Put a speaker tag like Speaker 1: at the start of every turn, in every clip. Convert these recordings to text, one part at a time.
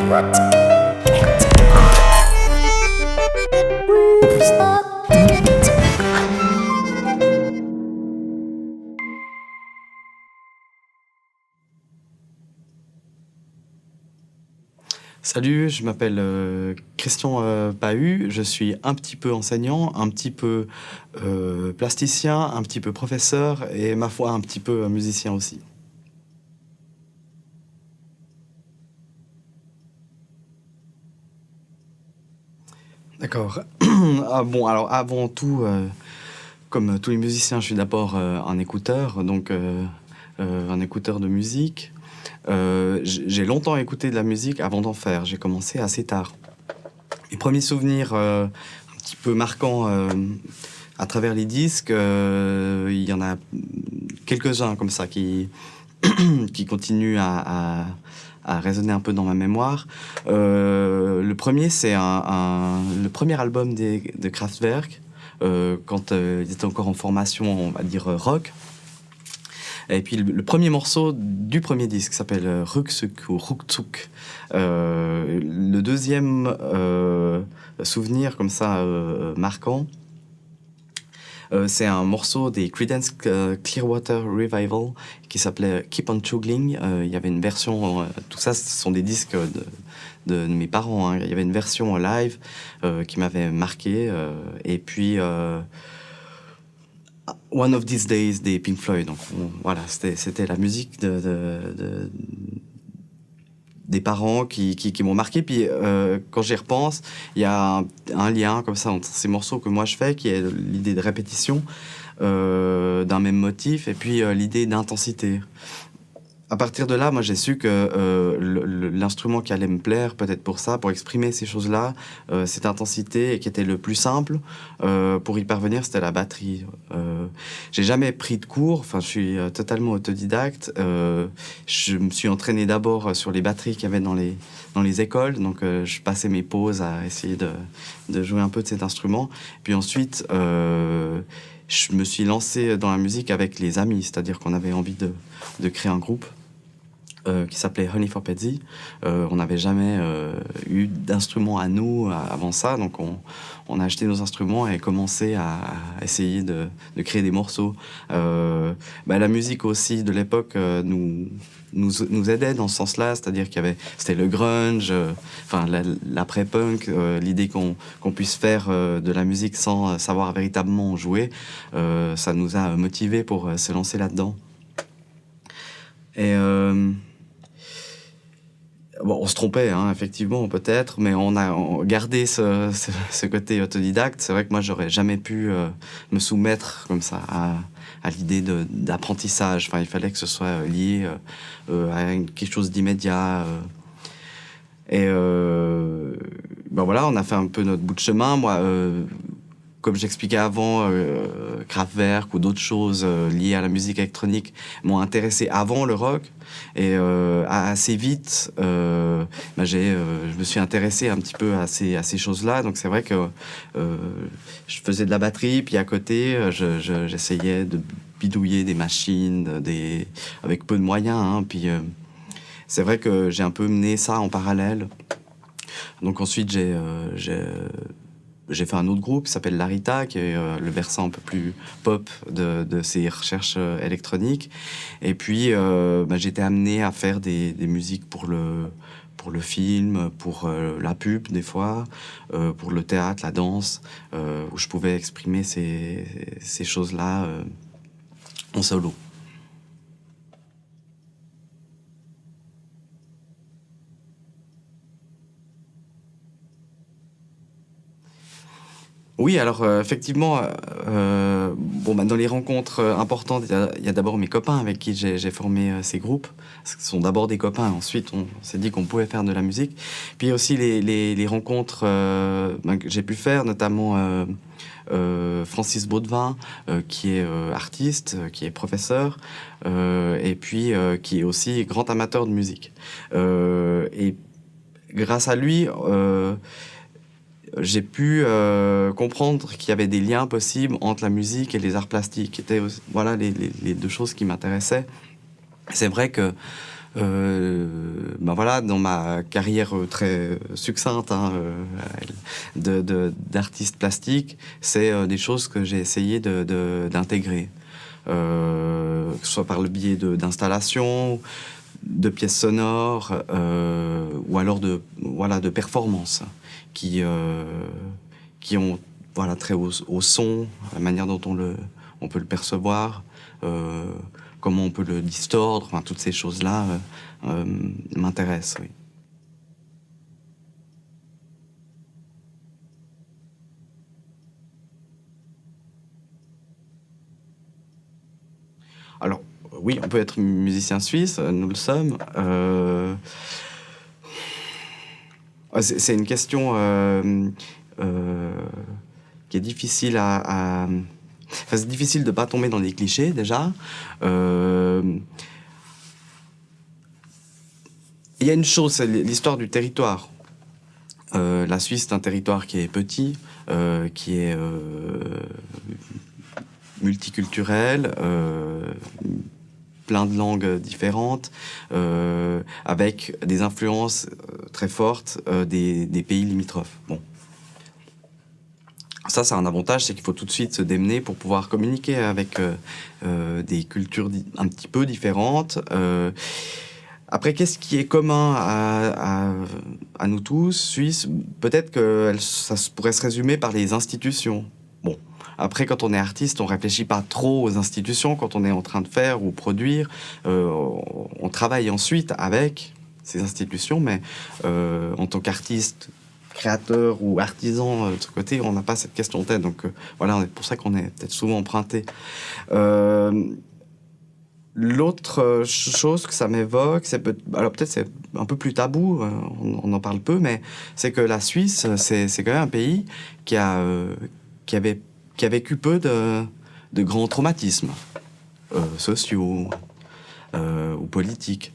Speaker 1: Salut, je m'appelle Christian Pahu, je suis un petit peu enseignant, un petit peu plasticien, un petit peu professeur et ma foi un petit peu musicien aussi. D'accord. Ah, bon, alors avant tout, comme tous les musiciens, je suis d'abord un écouteur, donc un écouteur de musique. J'ai longtemps écouté de la musique avant d'en faire. J'ai commencé assez tard. Mes premiers souvenirs un petit peu marquants à travers les disques, il y en a quelques-uns comme ça qui continuent à résonner un peu dans ma mémoire. Le premier, c'est le premier album de Kraftwerk, quand ils étaient encore en formation, on va dire rock. Et puis le premier morceau du premier disque s'appelle Ruckzuck ou Ruckzuck. Le deuxième souvenir comme ça marquant, c'est un morceau des Creedence Clearwater Revival qui s'appelait Keep on Chugging. Il y avait une version, tout ça ce sont des disques de mes parents, hein. Il y avait une version live qui m'avait marqué. Et puis One of These Days des Pink Floyd. Donc voilà, c'était la musique des parents qui m'ont marqué. Puis quand j'y repense, il y a un lien comme ça entre ces morceaux que moi je fais, qui est l'idée de répétition d'un même motif, et puis l'idée d'intensité. À partir de là, moi j'ai su que l'instrument qui allait me plaire, peut-être pour ça, pour exprimer ces choses-là, cette intensité, et qui était le plus simple pour y parvenir, c'était la batterie. J'ai jamais pris de cours, enfin je suis totalement autodidacte. Je me suis entraîné d'abord sur les batteries qu'il y avait dans les écoles, donc je passais mes pauses à essayer de jouer un peu de cet instrument. Puis ensuite, je me suis lancé dans la musique avec les amis, c'est-à-dire qu'on avait envie de créer un groupe qui s'appelait Honey for Petsy. On n'avait jamais eu d'instruments à nous avant ça, donc on a acheté nos instruments et commencé à essayer de créer des morceaux. La musique aussi de l'époque nous aidait dans ce sens-là, c'est-à-dire c'était le grunge, l'après-punk, l'idée qu'on puisse faire de la musique sans savoir véritablement jouer, ça nous a motivés pour se lancer là-dedans. Et on se trompait, hein, effectivement, peut-être, mais on a gardé ce côté autodidacte. C'est vrai que moi, j'aurais jamais pu me soumettre comme ça à l'idée d'apprentissage. Enfin, il fallait que ce soit lié à quelque chose d'immédiat. Voilà, on a fait un peu notre bout de chemin. Moi, comme j'expliquais avant, Kraftwerk ou d'autres choses liées à la musique électronique m'ont intéressé avant le rock. Et assez vite, je me suis intéressé un petit peu à ces choses-là. Donc c'est vrai que je faisais de la batterie, puis à côté, j'essayais de bidouiller des machines, avec peu de moyens. Hein, puis c'est vrai que j'ai un peu mené ça en parallèle. Donc ensuite, j'ai fait un autre groupe qui s'appelle Larita, qui est le versant un peu plus pop de ces recherches électroniques. Et puis, j'ai été amené à faire des musiques pour le film, pour la pub des fois, pour le théâtre, la danse, où je pouvais exprimer ces choses-là en solo. Oui, alors effectivement, dans les rencontres importantes, il y a d'abord mes copains avec qui j'ai formé ces groupes. Ce sont d'abord des copains, ensuite on s'est dit qu'on pouvait faire de la musique. Puis aussi les rencontres que j'ai pu faire, notamment Francis Baudevin, qui est artiste, qui est professeur, et puis qui est aussi grand amateur de musique. Et grâce à lui, j'ai pu comprendre qu'il y avait des liens possibles entre la musique et les arts plastiques, qui étaient les deux choses qui m'intéressaient. C'est vrai que Ben voilà, dans ma carrière très succincte d'artiste plastique, c'est des choses que j'ai essayé d'intégrer. Que ce soit par le biais d'installations, de pièces sonores, ou alors de performances qui ont trait au son, la manière dont on peut le percevoir, comment on peut le distordre, enfin, toutes ces choses-là m'intéressent, oui. Alors, oui, on peut être musicien suisse, nous le sommes. C'est une question qui est difficile Enfin, c'est difficile de ne pas tomber dans des clichés, déjà. Il y a une chose, c'est l'histoire du territoire. La Suisse, c'est un territoire qui est petit, qui est multiculturel, plein de langues différentes, avec des influences très fortes des pays limitrophes. Bon. Ça, c'est un avantage, c'est qu'il faut tout de suite se démener pour pouvoir communiquer avec des cultures un petit peu différentes. Après, qu'est-ce qui est commun à nous tous, Suisses? Peut-être que ça pourrait se résumer par les institutions. Bon. Après, quand on est artiste, on réfléchit pas trop aux institutions quand on est en train de faire ou produire. On travaille ensuite avec ces institutions, mais en tant qu'artiste, créateur ou artisan de ce côté, on n'a pas cette question en tête. Donc voilà, c'est pour ça qu'on est peut-être souvent emprunté. L'autre chose que ça m'évoque, alors peut-être c'est un peu plus tabou, on en parle peu, mais c'est que la Suisse, c'est quand même un pays qui a vécu peu de grands traumatismes sociaux ou politiques.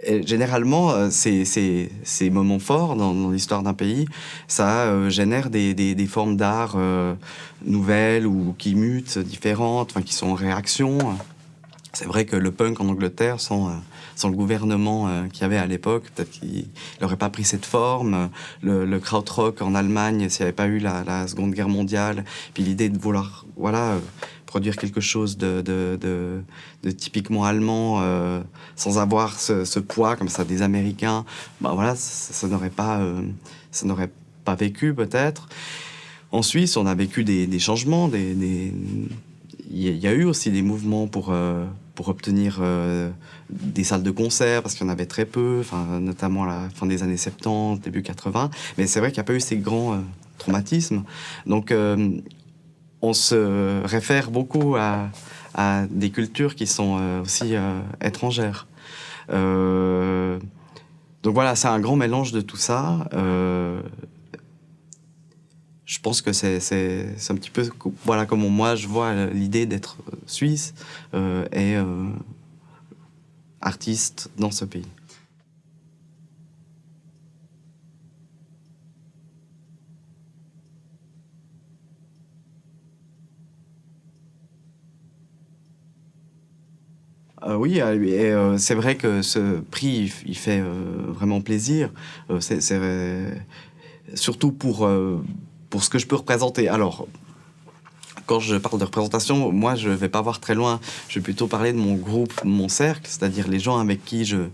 Speaker 1: Et généralement, ces moments forts dans l'histoire d'un pays, ça génère des formes d'art nouvelles ou qui mutent, différentes, enfin, qui sont en réaction. C'est vrai que le punk en Angleterre, sans le gouvernement qu'il y avait à l'époque, peut-être qu'il n'aurait pas pris cette forme. Le krautrock en Allemagne, s'il n'y avait pas eu la Seconde Guerre mondiale, puis l'idée de vouloir produire quelque chose de typiquement allemand, sans avoir ce poids comme ça des Américains, ben voilà, ça n'aurait pas vécu peut-être. En Suisse, on a vécu des changements, il y a eu aussi des mouvements pour obtenir des salles de concert, parce qu'il y en avait très peu, notamment à la fin des années 70, début 80. Mais c'est vrai qu'il n'y a pas eu ces grands traumatismes. Donc, on se réfère beaucoup à des cultures qui sont aussi étrangères. Donc voilà, c'est un grand mélange de tout ça. Je pense que c'est un petit peu voilà comment moi je vois l'idée d'être suisse et artiste dans ce pays. Oui, c'est vrai que ce prix, il fait vraiment plaisir. Surtout pour ce que je peux représenter. Alors, quand je parle de représentation, moi, je ne vais pas voir très loin. Je vais plutôt parler de mon groupe, mon cercle, c'est-à-dire les gens avec qui je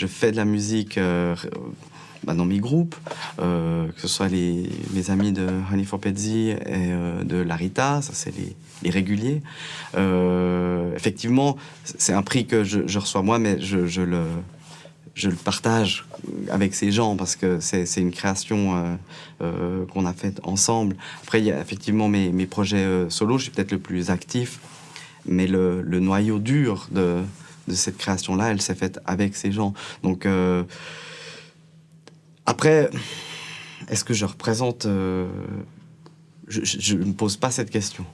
Speaker 1: fais de la musique dans mes groupes, que ce soit mes amis de Honey for Petsy et de Larita, ça c'est les réguliers. Effectivement, c'est un prix que je reçois moi, mais je le partage avec ces gens parce que c'est une création qu'on a faite ensemble. Après, il y a effectivement mes projets solo, je suis peut-être le plus actif, mais le noyau dur de cette création-là, elle s'est faite avec ces gens. Donc, après, est-ce que je représente... je ne me pose pas cette question.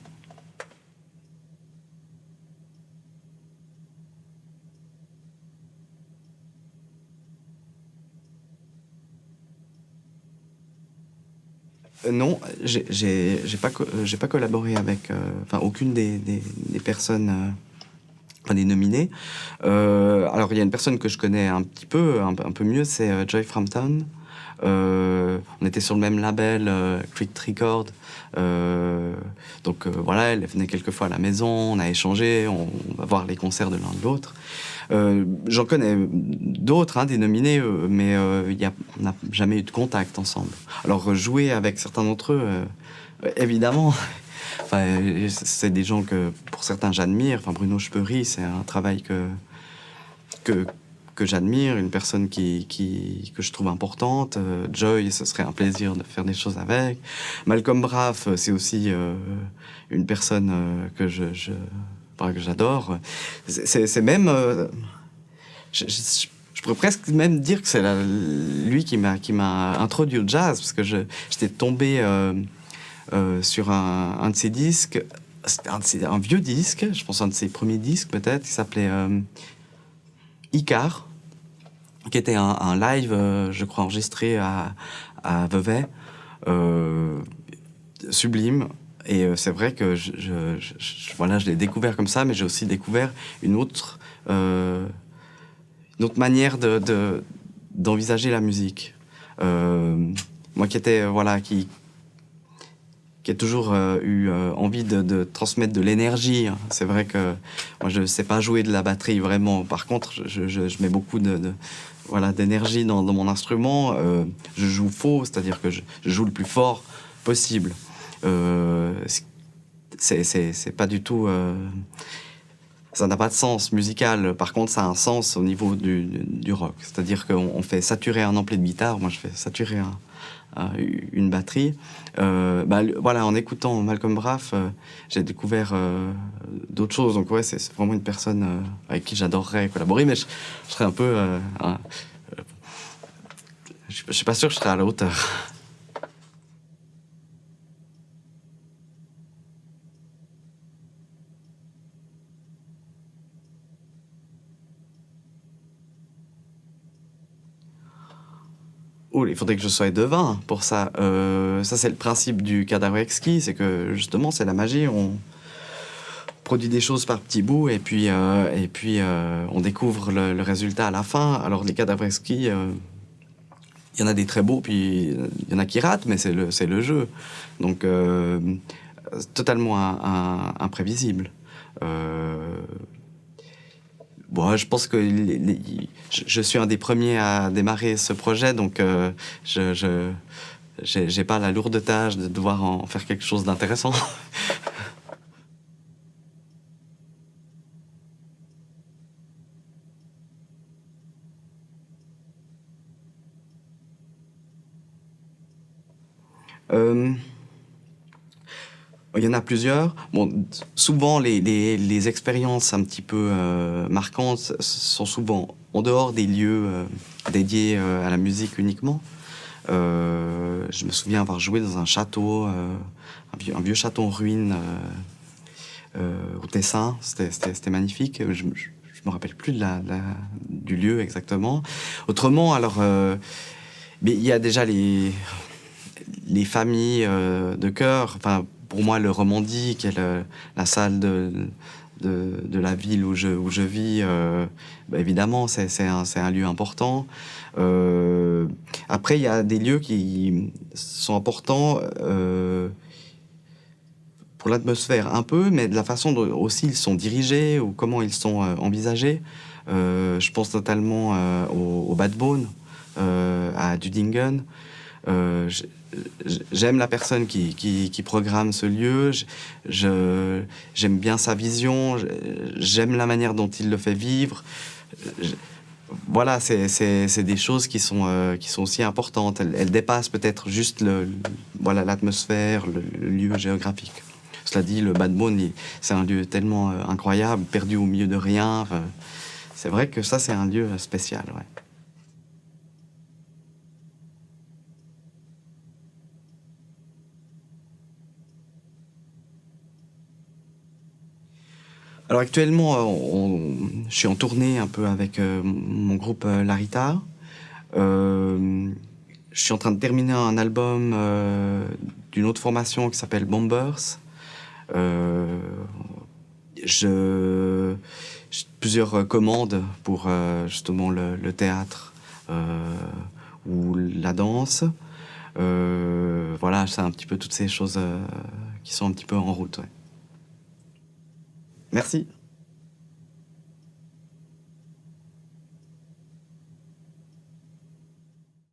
Speaker 1: Non, j'ai pas collaboré avec aucune des personnes enfin des nominés. Alors il y a une personne que je connais un petit peu, un peu mieux, c'est Joy Frampton. On était sur le même label, Crit Record. Donc voilà, elle venait quelques fois à la maison, on a échangé, on va voir les concerts de l'un de l'autre. J'en connais d'autres, hein, des nominés, mais on n'a jamais eu de contact ensemble. Alors jouer avec certains d'entre eux, évidemment, enfin, c'est des gens que pour certains j'admire. Enfin, Bruno Speury, c'est un travail que, que j'admire, une personne que je trouve importante. Joy, ce serait un plaisir de faire des choses avec. Malcolm Braff, c'est aussi une personne enfin, que j'adore. C'est même... je pourrais presque même dire que c'est lui qui m'a introduit au jazz, parce que j'étais tombé sur un de ses disques. C'était un vieux disque, je pense un de ses premiers disques peut-être, qui s'appelait Icar, qui était un live, je crois, enregistré à Vevey, sublime. Et c'est vrai que voilà, je l'ai découvert comme ça, mais j'ai aussi découvert une autre manière d'envisager la musique. Moi qui était, voilà, qui a toujours eu envie de transmettre de l'énergie. C'est vrai que moi, je ne sais pas jouer de la batterie vraiment. Par contre, je mets beaucoup voilà, d'énergie dans mon instrument. Je joue faux, c'est-à-dire que je joue le plus fort possible. C'est pas du tout... ça n'a pas de sens musical. Par contre, ça a un sens au niveau du rock. C'est-à-dire qu'on fait saturer un ampli de guitare. Moi, je fais saturer une batterie. Voilà, en écoutant Malcolm Braff, j'ai découvert d'autres choses. Donc ouais, c'est vraiment une personne avec qui j'adorerais collaborer, mais je serais un peu... je suis pas sûr que je serais à la hauteur. Oh, il faudrait que je sois devin pour ça. Ça, c'est le principe du cadavre exquis, c'est que justement, c'est la magie. On produit des choses par petits bouts et puis on découvre le résultat à la fin. Alors, les cadavres exquis, il y en a des très beaux, puis il y en a qui ratent, mais c'est le jeu. Donc, totalement imprévisible. Bon, je pense que je suis un des premiers à démarrer ce projet, donc j'ai pas la lourde tâche de devoir en faire quelque chose d'intéressant. Euh, Il y en a plusieurs. Bon, souvent, les expériences un petit peu marquantes sont souvent en dehors des lieux dédiés à la musique uniquement. Je me souviens avoir joué dans un château, un vieux château en ruine au Tessin. C'était magnifique. Je me rappelle plus du lieu exactement. Autrement, alors, mais il y a déjà les familles de chœur. Enfin, pour moi, le Romandie, qui est la salle de la ville où je vis, évidemment, c'est un lieu important. Après, il y a des lieux qui sont importants pour l'atmosphère un peu, mais de la façon dont aussi ils sont dirigés ou comment ils sont envisagés. Je pense totalement au Bad Bone, à Dudingen. J'aime la personne qui programme ce lieu. J'aime bien sa vision. J'aime la manière dont il le fait vivre. Voilà, c'est des choses qui sont aussi importantes. Elles dépassent peut-être juste voilà, l'atmosphère, le lieu géographique. Cela dit, le Bad Bone, c'est un lieu tellement incroyable, perdu au milieu de rien. C'est vrai que ça, c'est un lieu spécial, ouais. Alors actuellement, je suis en tournée un peu avec mon groupe Larita. Je suis en train de terminer un album d'une autre formation qui s'appelle Bombers. j'ai plusieurs commandes pour justement le théâtre ou la danse. Voilà, c'est un petit peu toutes ces choses qui sont un petit peu en route. Ouais. Merci.